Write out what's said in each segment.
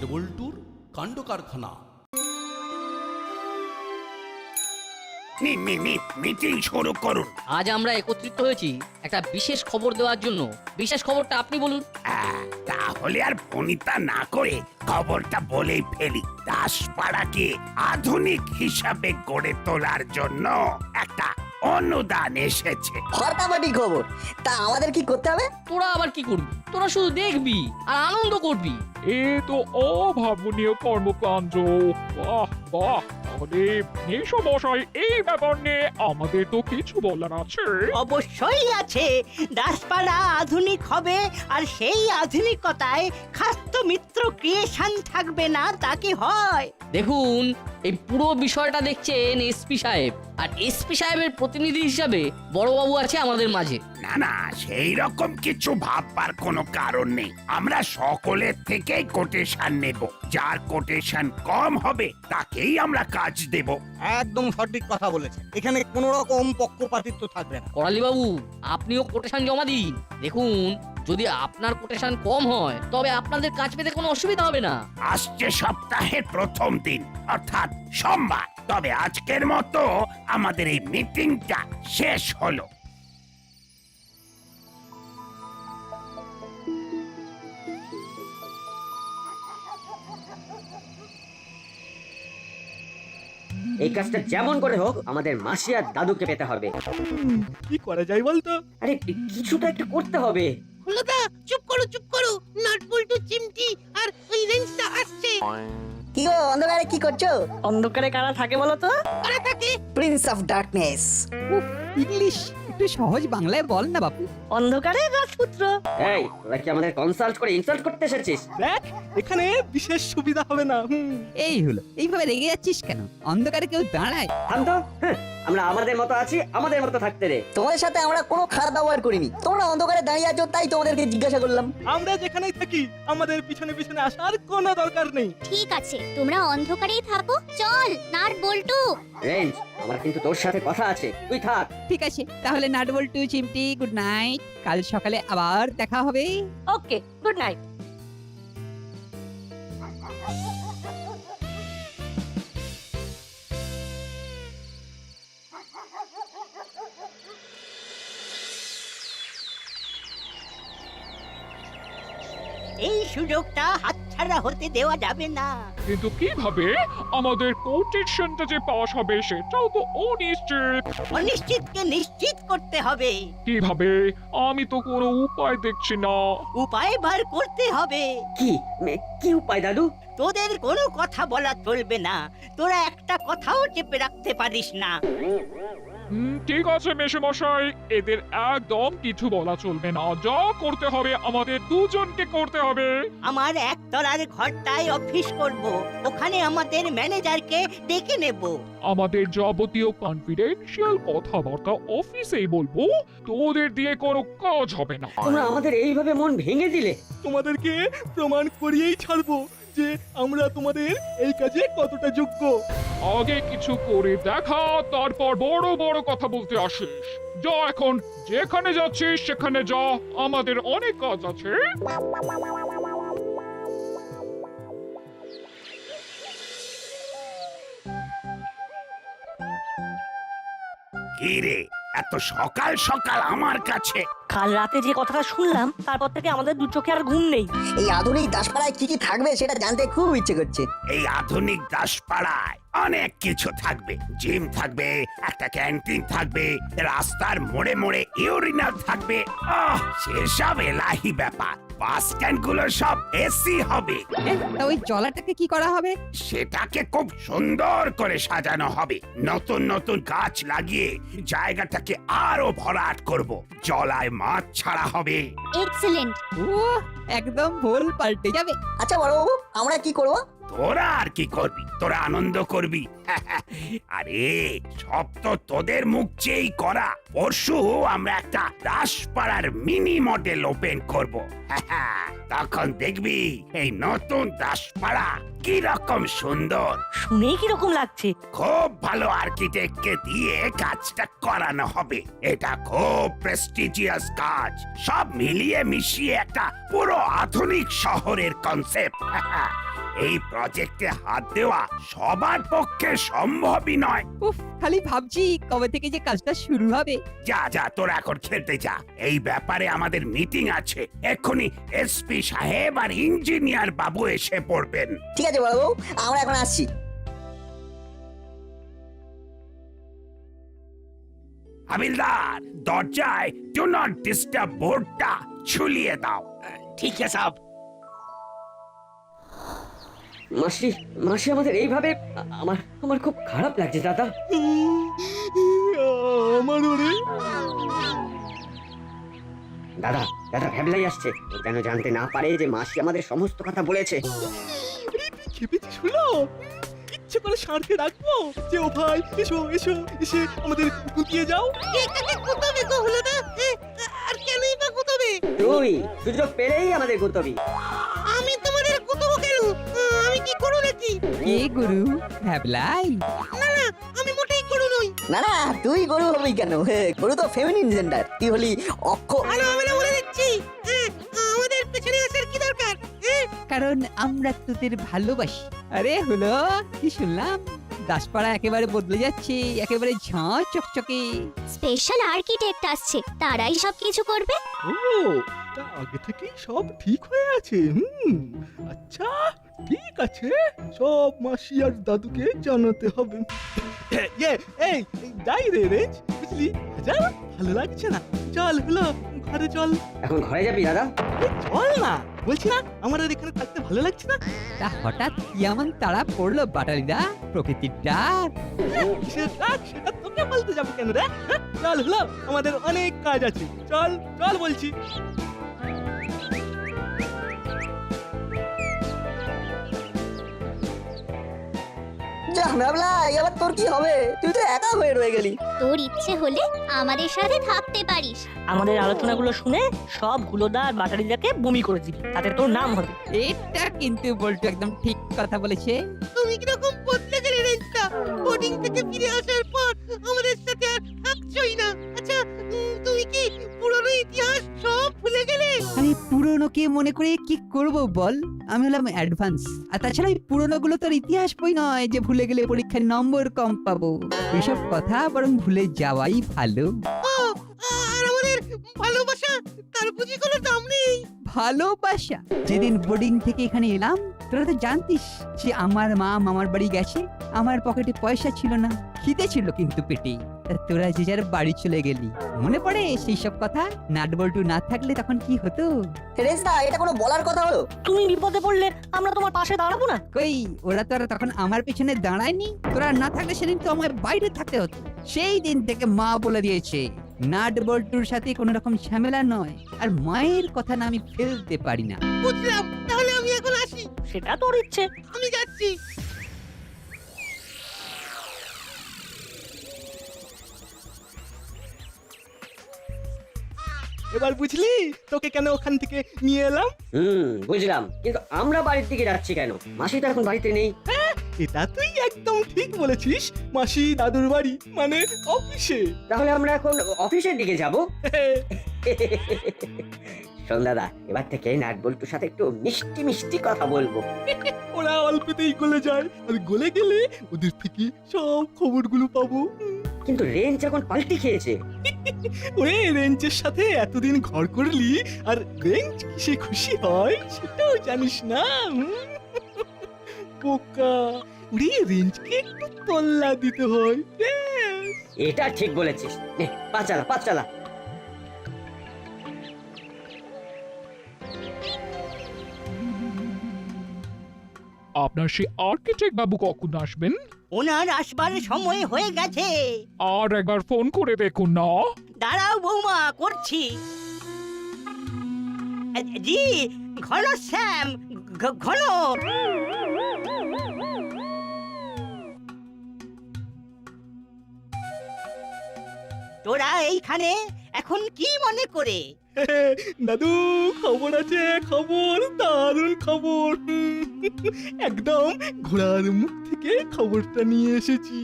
নাটবল্টুর কাণ্ড কারখানা। মিটিং শুরু করুন। আজ আমরা একত্রিত হয়েছি একটা বিশেষ খবর দেওয়ার জন্য। বিশেষ খবরটা আপনি বলুন। তাহলে আর ফোনিতা না করে খবরটা বলেই ফেলি। দাসপাড়াকে আধুনিক হিসাবে গড়ে তোলার জন্য একটা অনুদান এসেছে। ফাটাফাটি খবর। তা আমাদের কি করতে হবে? তোরা আবার কি করবি? তোরা শুধু দেখবি আর আনন্দ করবি। এ তো অভাবনীয় কর্মকাণ্ড। বাহ বাহ, তাহলে মেসমশাই এই ব্যাপার নিয়ে আমাদের তো কিছু বলার আছে। অবশ্যই আছে। দাসপাড়া আধুনিক হবে, আর সেই আধুনিকতায় খাস্ত মিত্র ক্রিয়েশন থাকবে না, তা কি হয়? দেখুন, এই পুরো বিষয়টা দেখছেন এসপি সাহেব, আর এসপি সাহেবের প্রতিনিধি হিসাবে বড়বাবু আছে আমাদের মাঝে। না না, সেই রকম কিছু ভাববার কোনো কারণ নেই। আমরা সকলের থেকেই কোটেশন নেব। যার কোটেশন কম হবে তাকেই আমরা কাজ দেব। একদম সঠিক কথা বলেছেন। এখানে কোনো রকম পক্ষপাতিত্ব থাকবে না। করালি বাবু, আপনিও কোটেশন জমা দিন। দেখুন, যদি আপনার কোটেশন কম হয় তবে আপনাদের কাজ পেতে কোনো অসুবিধা হবে না। আসছে সপ্তাহের প্রথম দিন অর্থাৎ সোমবার। তবে আজকের মতো আমাদের এই মিটিংটা শেষ হলো। এই কাজটা যেমন করে হোক আমাদের মাসি আর দাদুকে পেতে হবে। কি করা যায় বলতো? আরে কিছু তো একটা করতে হবে। হলোদা, চুপ করো চুপ করো। নাটবল্টু, চিমটি আর ওই রেঞ্জটা আসছে। কি গো, অন্ধকারে কি করছো? অন্ধকারে কারা থাকে বলো তো? কারা থাকে? Prince of darkness. ইংলিশ একটু সহজ বাংলায় বল না বাপু। অন্ধকারে রাজপুত্র। এই, তোরা কি আমাদের কনসাল্ট করে ইনসাল্ট করতে এসেছিস? দেখ, এখানে বিশেষ সুবিধা হবে না। এই হলো, এইভাবে রেগে যাচ্ছিস কেন? অন্ধকারে কেউ দাঁড়ায়? থাম তো। আমরা আমাদের মতো আছি, আমাদের মতো থাকতে দে। তোমাদের সাথে আমরা কোনো খারাপ ব্যবহার করিনি। তোমরা অন্ধকারে দাঁড়িয়ে আছো তাই তোমাদেরকে জিজ্ঞাসা করলাম। আমরা যেখানেই থাকি আমাদের পিছনে পিছনে আসার কোনো দরকার নেই। ঠিক আছে, তোমরা অন্ধকারেই থাকো। চল নাটবল্টু। রেঞ্জ, আমার কিন্তু তোর সাথে কথা আছে, তুই থাক। ঠিক আছে, তাহলে নাটবল্টু, চিমটি, গুড নাইট। কাল সকালে আবার দেখা হবে। ওকে, গুড নাইট। এই সুযোগটা হাতছাড়া হতে দেওয়া যাবে না। কিন্তু কিভাবে আমাদের কোটেশনটা যে পাস হবে সেটাও তো অনিশ্চিত। অনিশ্চিতকে নিশ্চিত করতে হবে। কিভাবে? আমি তো কোনো উপায় দেখছি না। উপায় বার করতে হবে। কি উপায় দাদু? তোদের কোনো কথা বলা চলবে না। তোরা একটা কথাও চেপে রাখতে পারিস না। ঠিক আছে মেসমশাই, এদের একদম কিছু বলা চলবে না। যা করতে হবে আমাদের দুজনকে করতে হবে। আমার একতলার ঘরটায় অফিস করব। ওখানে আমাদের ম্যানেজারকে ডেকে নেব। আমাদের যাবতীয় কনফিডেন্সিয়াল কথাবার্তা অফিসেই বলবো। তোদের দিয়ে কোনো কাজ হবে না। তোমরা আমাদের এইভাবে মন ভেঙে দিলে। তোমাদেরকে প্রমাণ করিয়েই ছাড়বো যে আমরা তোমাদের এই কাজে কতটা যোগ্য। আগে কিছু করে দেখা, তারপর বড় বড় কথা বলতে আসিস। যা, এখন যেখানে যাচ্ছিস সেখানে যা, আমাদের অনেক কাজ আছে। কি রে, এত সকাল সকাল আমার কাছে? কাল রাতে যে কথাটা শুনলাম তারপর থেকে আমাদের দু চোখে আর ঘুম নেই। এই আধুনিক দাসপাড়ায় কি কি থাকবে সেটা জানতে খুব ইচ্ছে করছে। এই আধুনিক দাসপাড়ায় অনেক কিছু থাকবে। জিম থাকবে, একটা ক্যান্টিন থাকবে, রাস্তার মোড়ে মোড়ে ইউরিনাল থাকবে। সেসব এলাহি ব্যাপার। বাস স্ট্যান্ড গুলো সব এসি হবে। তা ওই জলাটাকে কি করা হবে? সেটাকে খুব সুন্দর করে সাজানো হবে। নতুন নতুন গাছ লাগিয়ে জায়গাটাকে আরো ভরাট করব। জলায় মাছ ছাড়া হবে। এক্সেলেন্ট। ও, একদম ভুল পাল্টে যাবে। আচ্ছা বড়বাবু, আমরা কি করব? তোরা আর কি করবি? তোরা আনন্দ করবি। আরে সব তো তোদের মুখ চেয়েই করা। পরশু আমরা একটা দাসপাড়ার মিনি মডেল ওপেন করব। তখন দেখবি এই নতুন দাসপাড়া কি রকম সুন্দর। শুনেই কিরকম লাগছে? খুব ভালো আর্কিটেক্টকে দিয়ে কাজটা করানো হবে। এটা খুব প্রেস্টিজিয়াস কাজ, সব মিলিয়ে মিশিয়ে একটা পুরো আধুনিক শহরের কনসেপ্ট। এই প্রজেক্টে হাত দেওয়া সবার পক্ষে সম্ভবই নয়। উফ, খালি ভাবছি কবে থেকে যে কাজটা শুরু হবে। যা যা, তোরা এখন খেলতে যা। এই ব্যাপারে আমাদের মিটিং আছে, এক্ষুনি এসপি সাহেব আর ইঞ্জিনিয়ার বাবু এসে পড়বেন। ঠিক আছে বড়বাবু, আমরা এখন আসছি। হাবিলদার, দরজায় ডু নট ডিস্টার্ব বোর্ডটা ঝুলিয়ে দাও। ঠিক আছে সাহেব। মাসি মাসি আমাদের এইভাবে আমার আমার খুব খারাপ লাগছে দাদা। আমার ওরে দাদা দাদা ভ্যাবলাই আসছে, ও যেন জানতে না পারে যে মাসি আমাদের সমস্ত কথা বলেছে। খেপেছিস হলো, ইচ্ছে করে সারকে রাখবো যে ও ভাই এসো এসো, এসে আমাদের গুটিয়ে যাও। আর কেনই বা গুতবে? তুই সুযোগ পেলেই আমাদের গুতবি। আমি তোমাদের গুতবো কেন? আমি কি করো নাকি? এ গুরু ভ্যাবলাই, আমি মোটেই করো নই। না না, তুই গরু হবি কেন? গরু তো ফেমিনিন জেন্ডার, তুই হলি অক্ষ। ভালো হবে না বলে দিচ্ছি। আমাদের পেছনে আসার কি দরকার? কারণ আমরা তোদের ভালোবাসি। আরে হলো কি শুনলাম, দাসপাড়া একেবারে বদলে যাচ্ছে, একেবারে ঝাঁ চকচকে। স্পেশাল আর্কিটেক্ট আসছে, তারাই সবকিছু করবে। ও, তা আগে থেকেই সব ঠিক হয়ে আছে। আচ্ছা ঠিক আছে, সব মাসি আর দাদুকে জানাতে হবে। এই যাই রে রেঞ্জ, বুঝলি? যা, ভালো লাগছে না, চল হলো ঘরে চল। এখন ঘরে যাবি দাদা? চল না, বলছি না আমার আর এখানে থাকতে ভালো লাগছে না। তা হঠাৎ কি এমন তারা পড়লো বাটালিদা? প্রকৃতির ডাক। কিসের ডাক সেটা তোকে বলতে যাবো কেন রে? চল হলো, আমাদের অনেক কাজ আছে, চল চল বলছি। যা ভাবলা, এবার তোর কি হবে? তুই তো একা হয়ে রয়ে গেলি। তোর ইচ্ছে হলে আমাদের সাথে থাকতে পারিস। আমাদের আলোচনাগুলো শুনে সব গুলোদা আর বাটারিদাকে বমি করে দিবি, তাতে তোর নাম হবে। এটা কিন্তু বলতো একদম ঠিক কথা বলেছে। তুমি কিরকম বদলে গেলে রেঞ্জটা? বোর্ডিং থেকে ফিরে আসার পর আমাদের সাথে আর থাকছই না। আচ্ছা তুমি কি পুরনো ইতিহাস সব ভুলে গেলে? আমি পুরনোকে মনে করে কি করব বল? আমি হলাম অ্যাডভান্স। আর তাছাড়া এই পুরনোগুলো তোর ইতিহাস বই নয় যে ভুলে গেলে পরীক্ষায় নম্বর কম পাবো। এইসব কথা বরং ভুলে যাওয়াই ভালো। আর আমাদের ভালোবাসা, তার বুঝি কোনো দাম নেই? ভালোবাসা? যেদিন বোর্ডিং থেকে এখানে এলাম তোরা তো জানতিস যে আমার মা মামার বাড়ি গেছে, আমার পকেটে পয়সা ছিল না, খিদে ছিল কিন্তু পেটে। তা তোরা যে যার বাড়ি চলে গেলি, মনে পড়ে সেই সব কথা? নাটবল্টু না থাকলে তখন কি হতো? রেঞ্জদা, এটা কোনো বলার কথা হলো? তুমি বিপদে পড়লে আমরা তোমার পাশে দাঁড়াবো না? কই, ওরা তো আর তখন আমার পেছনে দাঁড়ায়নি। তোরা না থাকলে সেদিন তো আমার বাইরে থাকতে হতো। সেই দিন থেকে মা বলে দিয়েছে নাট বল্টুর সাথে কোনো রকম ঝামেলা নয়, আর মায়ের কথা না আমি ফেলতে পারি না। বুঝলাম, তাহলে আমি এখন আসি। সেটা তোর ইচ্ছে, আমি যাচ্ছি। এবার বুঝলি তোকে কেন ওখান থেকে নিয়ে এলাম? বুঝলাম, কিন্তু আমরা বাড়ির দিকে যাচ্ছি কেন? মাসি তো এখন বাড়িতে নেই। এটা তুই একদম ঠিক বলেছিস, মাসি দাদুর বাড়ি মানে অফিসে। তাহলে আমরা এখন অফিসের দিকে যাব। শোন দাদা, এবার থেকে নাট বল্টুর সাথে একটু মিষ্টি মিষ্টি কথা বলবো। ওরা অল্পতেই গলে যায়, আর গলে গেলে ওদের থেকে সব খবরগুলো পাবো। কিন্তু রেঞ্জ এখন পাল্টি খেয়েছে। ওরে, রেঞ্জের সাথে এতদিন ঘর করলি, আর রেঞ্জ কিসে খুশি হয় সেটাও জানিস না? বোকা, ওরে রেঞ্জকে একটু তল্লা দিতে হয়। এটা ঠিক বলেছিস। নে, পা চালা পা চালা। আপনার সেই আর্কিটেক্ট বাবু কখন আসবেন? ওনার আসবার সময় হয়ে গেছে। আর একবার ফোন করে দেখুন না। দাঁড়াও বৌমা, করছি। জি, ঘন শ্যাম, ঘন। তোরা এইখানে এখন কি মনে করে? দাদু খবর আছে, খবর, দারুণ খবর। একদম ঘোড়ার মুখ থেকে খবরটা নিয়ে এসেছি।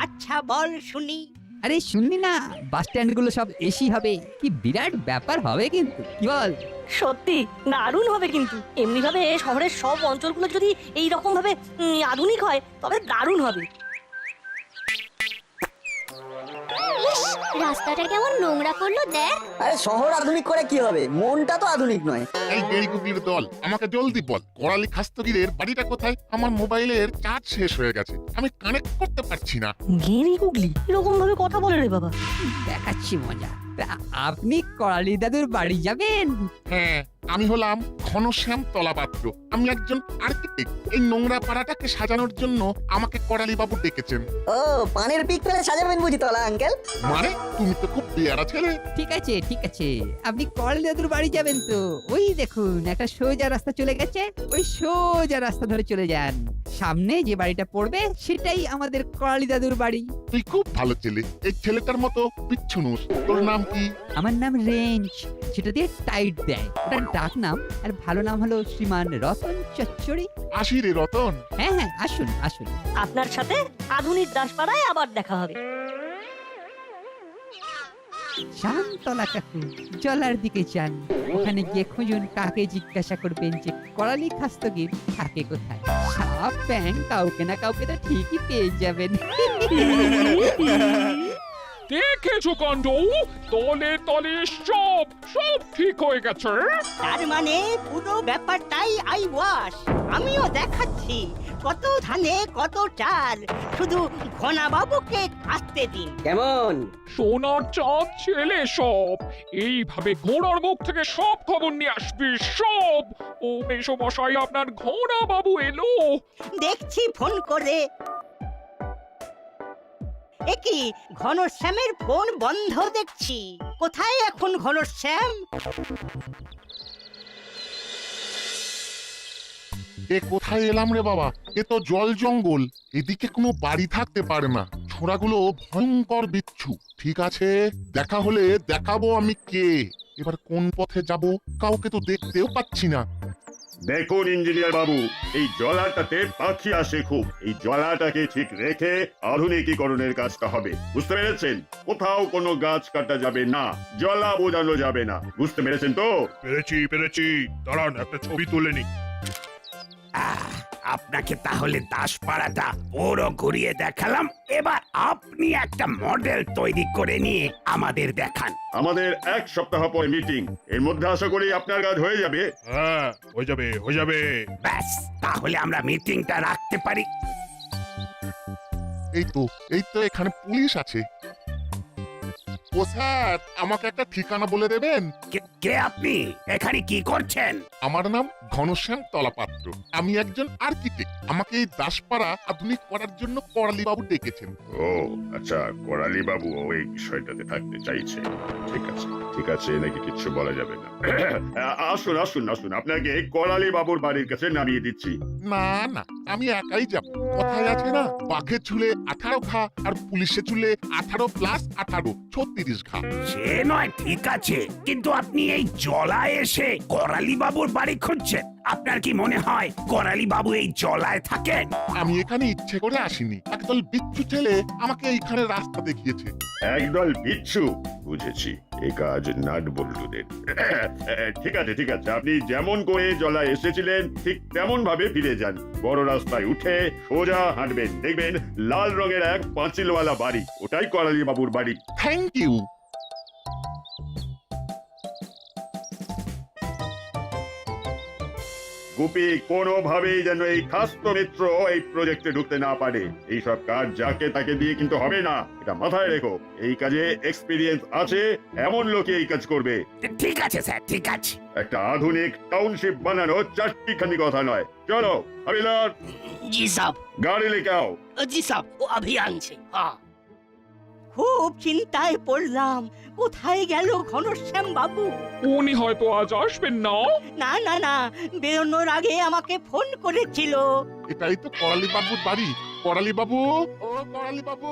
আচ্ছা বল শুনি। আরে শুনলি না, বাস স্ট্যান্ড গুলো সব এসি হবে, কি বিরাট ব্যাপার হবে কিন্তু, কি বল? সত্যি দারুণ হবে, কিন্তু এমনি ভাবে শহরের সব অঞ্চলগুলো যদি এই রকম ভাবে আধুনিক হয় তবে দারুণ হবে। ইস, রাস্তাটা কেমন নোংরা করলো দেখ। আরে শহর আধুনিক করে কি হবে, মনটা তো আধুনিক নয়। এই গেরিকুকির দল, আমাকে জলদি বল, করালি খাস্তগিরের বাড়িটা কোথায়? আমার মোবাইলের চার্জ শেষ হয়ে গেছে, আমি কানেক্ট করতে পারছি না। গেরি গুগলি এরকম ভাবে কথা বলে রে বাবা। দেখাচ্ছি মজা। তা আপনি করালি দাদুর বাড়ি যাবেন? হ্যাঁ, আমি হলাম ঘনশ্যাম তলাপাত্র। আমি একজন আর্কিটেক্ট। এই নোংরা পাড়াটাকে সাজানোর জন্য আমাকে করালি বাবু ডেকেছেন। ও পানের পিক ফেলে সাজাবেন বুঝি তলা আঙ্কেল? মানে তুমি তো খুব পেয়ারা ছেলে। ঠিক আছে ঠিক আছে, আপনি করালি দাদুর বাড়ি যাবেন তো ওই দেখুন একটা সোজা রাস্তা চলে গেছে, ওই সোজা রাস্তা ধরে চলে যান। সামনে যে বাড়িটা পড়বে সেটাই আমাদের করালি দাদুর বাড়ি। তুই খুব ভালো ছেলে। এই ছেলেটার মতো বিচ্ছুনুস। তোর নাম কি? আমার নাম রেঞ্জ, যেটা দিয়ে টাইট দেয়, ওটার ডাক নাম। আর ভালো নাম হলো শ্রীমান রতন চচ্চড়ি। আসি রে রতন। হ্যাঁ হ্যাঁ, আসুন আসুন। আপনার সাথে আধুনিক দাসপাড়ায় আবার দেখা হবে। শান্তলা কাকু, জলার দিকে যান, ওখানে গিয়ে খুঁজুন, কাকে জিজ্ঞাসা করবেন যে করালি খাস্তগির থাকে কোথায়। সাপ ব্যাং কাউকে না কাউকে তো ঠিকই পেয়ে যাবেন। দেখেছো কাণ্ড, তলে তলে সব সব ঠিক হয়ে গেছে। তার মানে পুরো ব্যাপারটাই আই ওয়াশ। আমিও দেখাচ্ছি কত ধানে কত চাল, শুধু ঘনা বাবুকে আসতে দিন। কেমন? সোনার চাঁদ ছেলে সব এইভাবে ঘোড়ার মুখ থেকে সব খবর নিয়ে আসবি সব। ও মেসমশাই, আপনার ঘোড়া বাবু এলো। দেখছি ফোন করে। একই ঘনশ্যামের ফোন বন্ধ দেখছি। কোথায় এখন ঘনশ্যাম? এ কোথায় এলাম রে বাবা? এ তো জল জঙ্গল, এদিকে কোনো বাড়ি থাকতে পারে না। ছোড়াগুলো ভয়ঙ্কর বিচ্ছু। ঠিক আছে, দেখা হলে দেখাবো আমি কে। এবার কোন পথে যাব, কাউকে তো দেখতেও পাচ্ছি না। দেখুন ইঞ্জিনিয়ার বাবু, এই জলাটাতে পাখি আসে খুব। এই জলাটাকে ঠিক রেখে আধুনিকীকরণের কাজটা হবে, বুঝতে পেরেছেন? কোথাও কোনো গাছ কাটা যাবে না, জলা বোঝানো যাবে না, বুঝতে পেরেছেন তো? পেরেছি। দাঁড়ান, একটা ছবি তুলে নি। আপনাকে তাহলে দাসপাড়াটা পুরো ঘুরিয়ে দেখালাম। এবার আপনি একটা মডেল তৈরি করে নিয়ে আমাদের দেখান। আমাদের এক সপ্তাহ পরে মিটিং, এর মধ্যে আশা করি আপনার কাজ হয়ে যাবে। হ্যাঁ, হয়ে যাবে। ব্যাস, তাহলে আমরা মিটিংটা রাখতে পারি। এই তো এখানে পুলিশ আছে। ও স্যার, আমাকে একটা ঠিকানা বলে দেবেন? কে আপনি? এখানে কি করছেন? আমার নাম ঘনশ্যাম তলাপাত্র। আমি একজন আর্কিটেক্ট। আমাকে এই দাসপাড়া আধুনিক করার জন্য করালি বাবু ডেকেছেন। ও আচ্ছা, করালি বাবু ওই বিষয়টাতে থাকতে চাইছে। ঠিক আছে, নাকি কিছু বলা যাবে না। আসুন আসুন আসুন, আপনাকে করালি বাবুর বাড়ির কাছে নামিয়ে দিচ্ছি। না, আমি একাই যাব। কথায় আছে না, বাঘের চুলে 18 ঘা আর পুলিশের চুলে 18+18 36 ঘা। সে নয়, ঠিক আছে, কিন্তু আপনি এই জলায় এসে করালি বাবুর বাড়ি খুঁজছেন। আপনার কি মনে হয় করালি বাবু এই জলায় থাকেন? আমি এখানে ইচ্ছে করে আসিনি, একদল বিচ্ছু ছেলে আমাকে এইখানে রাস্তা দেখিয়েছে। একদল বিচ্ছু? বুঝেছি, এই কাজ নাট বল্টুদের। ঠিক আছে, আপনি যেমন করে জলা এসেছিলেন ঠিক তেমন ভাবে ফিরে যান। বড় রাস্তায় উঠে সোজা হাঁটবেন, দেখবেন লাল রঙের এক পাঁচিলওয়ালা বাড়ি, ওটাই করালি বাবুর বাড়ি। Thank you. গুপি কোনোভাবেই যেন এই খাস্ত মিত্র এই প্রজেক্টে ঢুকতে না পারে। এইসব কাজ যাকে তাকে দিয়ে কিন্তু হবে না, এটা মাথায় রেখো। এই কাজে এক্সপিরিয়েন্স আছে এমন লোকে এই কাজ করবে। ঠিক আছে স্যার, ঠিক আছে। একটা আধুনিক টাউনশিপ বানানো চারটিখানি কথা নয়। চলো হাবিলার। জি সাহেব। গাড়ি লেকে আও। জি সাহেব, ও अभी আনছে। হ্যাঁ। খুব চিন্তায় পড়লাম, কোথায় গেল ঘনশ্যাম বাবু? উনি হয়তো আজ আসবেন না। না, বেরোনোর আগে আমাকে ফোন করেছিল। এটাই তো করালি বাবুর বাড়ি। করালি বাবু, ও করালি বাবু।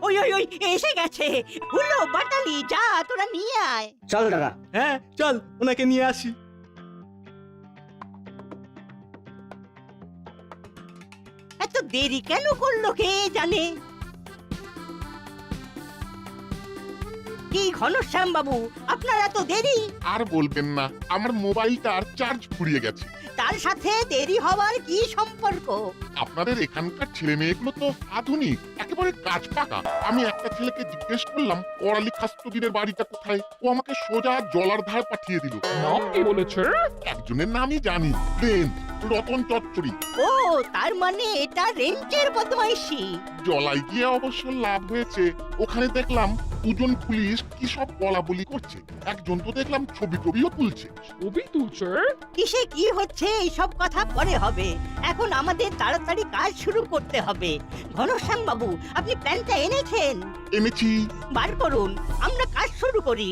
ওই ওই ওই এসে গেছে। হুলো বাটালি, যা তোরা নিয়ে আয়। চল দাদা। হ্যাঁ চল ওনাকে নিয়ে আসি। এত দেরি কেন করলো কে জানে? কি ঘনশ্যাম বাবু, আপনার এত দেরি? আর বলবেন না, আমার মোবাইলটার চার্জ ফুরিয়ে গেছে। তার সাথে দেরি হওয়ার কি সম্পর্ক? আপনাদের এখানকার ছেলে মেয়েগুলো তো আধুনিক, একেবারে কাজ পাকা। আমি একটা ছেলেকে জিজ্ঞেস করলাম করালি খাস্তগিরের বাড়িটা কোথায়, ও আমাকে সোজা জলার ধার পাঠিয়ে দিল। নাম কি বলেছে? একজনের নামই জানি, রতন চচ্চড়ি। ও, তার মানে এটা রেঞ্চের বদমাইশি। জলায় গিয়ে অবশ্য লাভ হয়েছে, ওখানে দেখলাম দুজন পুলিশ কি সব বলা বলি করছে, একজন তো দেখলাম ছবি টবিও তুলছে। ছবি তুলছে? কিসে কি হচ্ছে এইসব কথা পরে হবে, এখন আমাদের তাড়াতাড়ি কাজ শুরু করতে হবে। ঘনশ্যাম বাবু, আপনি প্ল্যানটা এনেছেন? এনেছি। বার করুন, আমরা কাজ শুরু করি।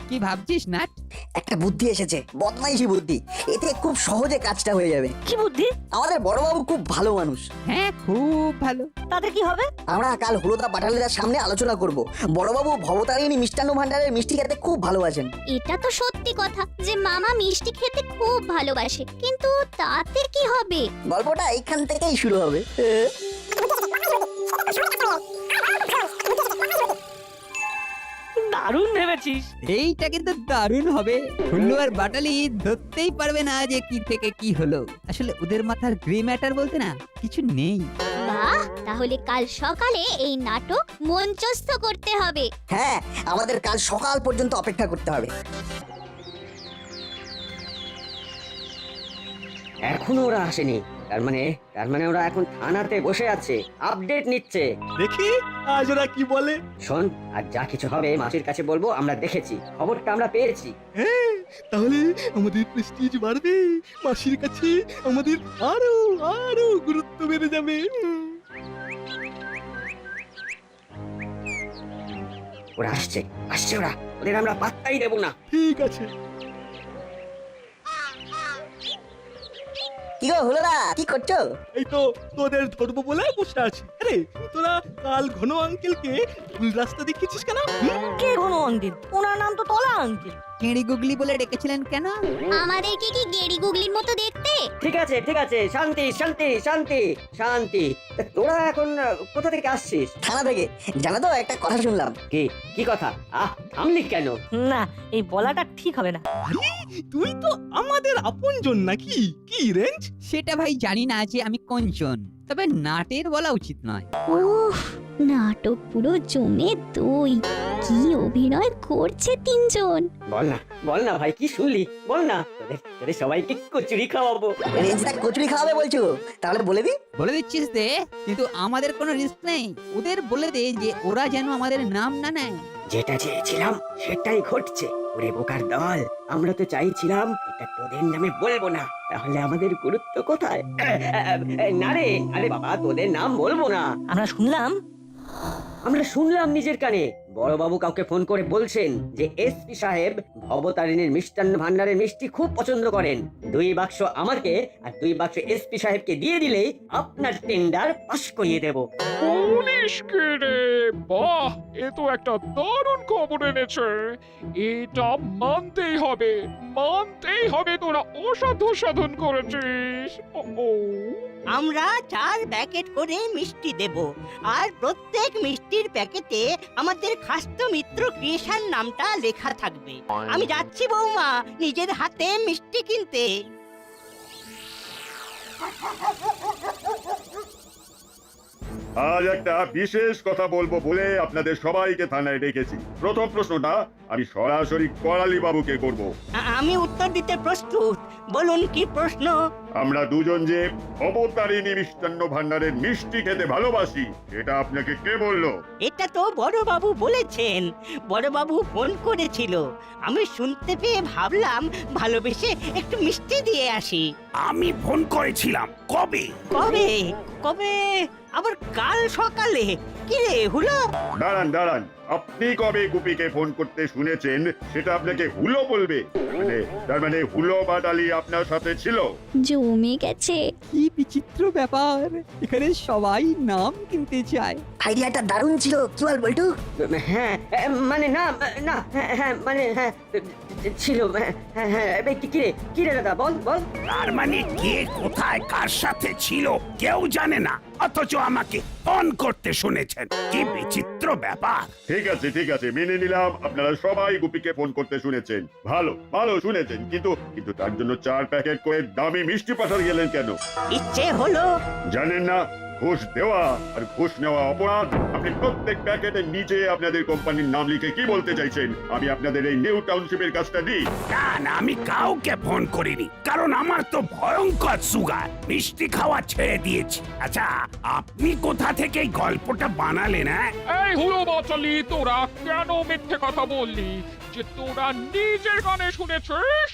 কি ভাবছিস নাট? একটা বুদ্ধি এসেছে, বদমাইশি বুদ্ধি। এতে খুব সহজে কাজটা হয়ে যাবে। কি বুদ্ধি? আমাদের বড়বাবু খুব ভালো মানুষ। হ্যাঁ খুব ভালো। তাতে কি হবে? আমরা কাল হলুদা পাঠালের সামনে আলোচনা করব। বড়বাবু ভবতারিণী মিষ্টান্ন ভান্ডারের মিষ্টি খেতে খুব ভালোবাসেন। এটা তো সত্যি কথা যে মামা মিষ্টি খেতে খুব ভালোবাসে, কিন্তু তাতে কি হবে? গল্পটা এইখান থেকেই শুরু হবে। দারুণ ভেবেছিস। এইটা কিন্তু দারুণ হবে। হুল্লু আর বাটালি ধরতেই পারবে না যে কি থেকে কি হলো। আসলে ওদের মাথার গ্রে ম্যাটার বলতে না কিছু নেই। বাহ, তাহলে কাল সকালে এই নাটক মঞ্চস্থ করতে হবে। হ্যাঁ, আমাদের কাল সকাল পর্যন্ত অপেক্ষা করতে হবে। এখনো ওরা আসেনি, তার মানে ওরা এখন থানাতে বসে আছে, আপডেট নিচ্ছে। দেখি আজ ওরা কি বলে। শোন, আর যা কিছু হবে মাসির কাছে বলবো আমরা দেখেছি, খবরটা আমরা পেয়েছি। হ্যাঁ, তাহলে আমাদের প্রেস্টিজ বাড়বে, মাসির কাছে আমাদের আরো আরো গুরুত্ব বেড়ে যাবে। ওরা আসছে ওরা, ওদের আমরা পাত্তাই দেব না। ঠিক আছে। কি গো হলুদা, কি করছো? এই তো তোদের ধরবো বলে বসে আছি। আরে তোরা কাল ঘন আঙ্কেলকে ভুল রাস্তা দেখিয়েছিস কেন? কে ঘন আঙ্কেল? ওনার নাম তো তলা আঙ্কেল। কেড়ি গুগলি বলে ডেকেছিলেন কেন? আমাদেরকে কি গেড়ি গুগলির মতো দেখতে? ঠিক আছে শান্তি শান্তি শান্তি শান্তি। তা তোরা এখন কোথা থেকে আসছিস? থানা থেকে। জানো তো, একটা কথা শুনলাম। কি কথা? থামলি কেন? না, এই বলাটা ঠিক হবে না। আরে তুই তো আমাদের আপনজন নাকি? কি রেঞ্জ? সেটা ভাই জানি না যে আমি কোনজন, তবে নাটের বলা উচিত নয়। উফ, নাটক পুরো জমে দই। কি অভিনয় করছে তিনজন। বল না ভাই, কি শুনলি? বল না, তোদের সবাইকে কচুরি খাওয়াবো। রেঞ্জটা কচুরি খাওয়াবে বলছো? তাহলে বলে দি। বলে দিচ্ছিস দে, কিন্তু আমাদের কোনো রিস্ক নেই। ওদের বলে দে যে ওরা যেন আমাদের নাম না নেয়। যেটা চেয়েছিলাম সেটাই ঘটছে। ওরে বোকার দল, আমরা তো চাইছিলাম এটা তোদের নামে বলবো না, তাহলে আমাদের গুরুত্ব কোথায়? না রে, আরে বাবা, তোদের নাম বলবো না। আমরা শুনলাম নিজের কানে, বড়বাবু কাউকে ফোন করে বলছেন যে এসপি সাহেব ভবতারিণীর মিষ্টান্ন ভান্ডারের মিষ্টি খুব পছন্দ করেন। 2 বাক্স আমাকে আর 2 বাক্স এসপি সাহেবকে দিয়ে দিলেই আপনার টেন্ডার পাস করিয়ে দেব। পুলিশকে রে, বাহ, এ তো একটা দারুণ খবর এনেছে। এটা মানতেই হবে তোরা অসাধু সাধন করেছিস। ও আমরা 4 প্যাকেট করে মিষ্টি দেব, আর প্রত্যেক মিষ্টির প্যাকেটে আমাদের খাস্ত মিত্র ক্রিয়েশন নামটা লেখা থাকবে। আমি যাচ্ছি বৌমা, নিজের হাতে মিষ্টি কিনতে। আজ একটা বিশেষ কথা বলবো বলে আপনাদের সবাইকে থানায় ডেকেছি। প্রথম প্রশ্নটা আমি সরাসরি করালি বাবুকে করব। আমি উত্তর দিতে প্রস্তুত। বলুন কি প্রশ্ন? আমরা দুজন যে অবতারিণী মিষ্টান্ন ভান্ডারের মিষ্টি খেতে ভালোবাসি এটা আপনাকে কে বললো? এটা তো বড়বাবু বলেছেন। বড়বাবু ফোন করেছিল, আমি শুনতে পেয়ে ভাবলাম ভালোবেসে একটু মিষ্টি দিয়ে আসি। আমি ফোন করেছিলাম কবে? কবে? কবে? আবার কাল সকালে। কি রে হুলো? দাঁড়ান দাঁড়ান, আপনি কবে গুপিকে ফোন করতে শুনেছেন সেটা আপনাকে হুলো বলবে? তার মানে হুলো বাটালি আপনার সাথে ছিল? জমে গেছে। কি বিচিত্র ব্যাপার, এখানে সবাই নাম কিনতে চায়। আইডিয়াটা দারুণ ছিল, কি বল বল্টু? হ্যাঁ মানে না না হ্যাঁ মানে হ্যাঁ ছিল হ্যাঁ হ্যাঁ কি রে দাদা বল বল। তার মানে কে কোথায় কার সাথে ছিল কেউ জানে না, অথচ আমাকে ফোন করতে শুনেছেন। কি বিচিত্র ব্যাপার। ঠিক আছে মেনে নিলাম আপনারা সবাই গুপিকে ফোন করতে শুনেছেন। ভালো ভালো শুনেছেন, কিন্তু তার জন্য 4 প্যাকেট করে দামি মিষ্টি পাঠাতে গেলেন কেন? ইচ্ছে হলো। জানেন না ঘুষ দেওয়া আর ঘুষ নেওয়া অপরাধ? আপনি প্রত্যেক প্যাকেটের নিচে আপনাদের কোম্পানির নাম লিখে কি বলতে চাইছেন? আমি আপনাদের এই নিউ টাউনশিপের কাজটা দিই? না না, আমি কাউকে ফোন করিনি, কারণ আমার তো ভয়ঙ্কর সুগার, মিষ্টি খাওয়া ছেড়ে দিয়েছি। আচ্ছা, আপনি কোথা থেকে এই গল্পটা বানালেন? এই হুলো বাচালি, তোরা কেন মিথ্যে কথা বললি যে তোরা নিজের কানে শুনেছিস?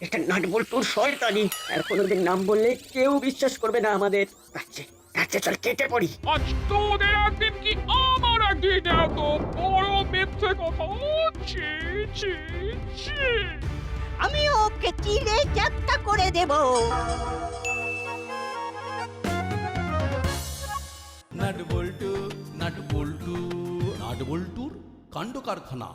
এটা নাটবল্টুর শয়তানি। আর কোনোদিন নাম বললে কেউ বিশ্বাস করবে না আমাদের। আচ্ছা চল কেটে পড়ি। আজ তোদের একদিন কি আমার একদিন, এত বড় মিথ্যে কথা। ছি ছি ছি। আমি ওকে চিড়ে যাত্রা করে দেব। নাট বল্টু নাট বল্টুর কাণ্ড কারখানা।